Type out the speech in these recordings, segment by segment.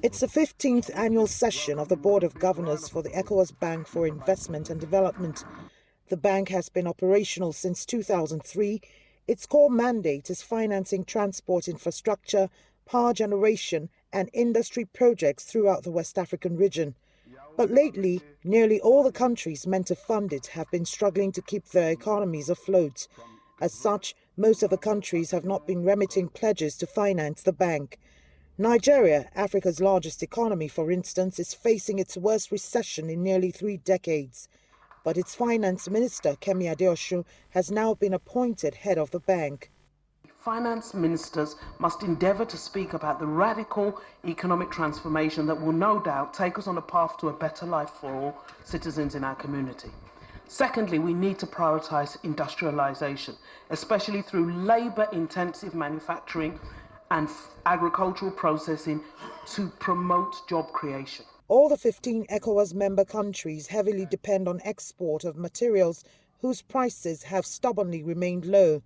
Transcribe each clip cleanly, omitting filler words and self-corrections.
It's the 15th annual session of the Board of Governors for the ECOWAS Bank for Investment and Development. The bank has been operational since 2003. Its core mandate is financing transport infrastructure, power generation and industry projects throughout the West African region. But lately, nearly all the countries meant to fund it have been struggling to keep their economies afloat. As such, most of the countries have not been remitting pledges to finance the bank. Nigeria, Africa's largest economy, for instance, is facing its worst recession in nearly 3 decades. But its finance minister, Kemi Adeosun, has now been appointed head of the bank. Finance ministers must endeavour to speak about the radical economic transformation that will no doubt take us on a path to a better life for all citizens in our community. Secondly, we need to prioritise industrialisation, especially through labour-intensive manufacturing and agricultural processing to promote job creation. All the 15 ECOWAS member countries heavily depend on export of materials whose prices have stubbornly remained low.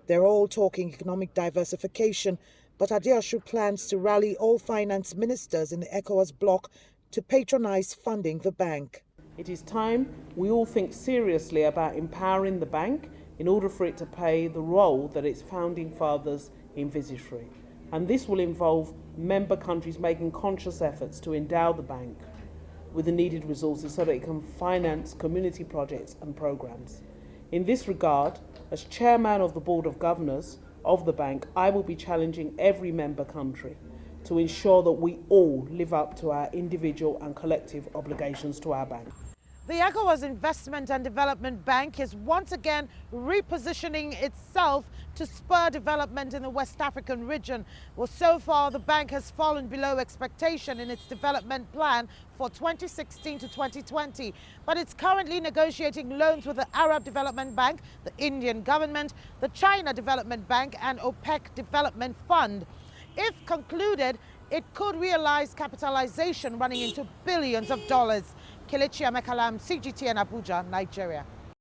They're all talking economic diversification, but Adeosun plans to rally all finance ministers in the ECOWAS bloc to patronise funding the bank. It is time we all think seriously about empowering the bank in order for it to play the role that its founding fathers envisaged for it. And this will involve member countries making conscious efforts to endow the bank with the needed resources so that it can finance community projects and programs. In this regard, as chairman of the Board of Governors of the bank, I will be challenging every member country to ensure that we all live up to our individual and collective obligations to our bank. The ECOWAS Investment and Development Bank is once again repositioning itself to spur development in the West African region. Well, so far the bank has fallen below expectation in its development plan for 2016 to 2020. But it's currently negotiating loans with the Arab Development Bank, the Indian government, the China Development Bank and OPEC Development Fund. If concluded, it could realize capitalization running into billions of dollars. Kelechi, Emekalam, CGTN, Abuja, Nigeria.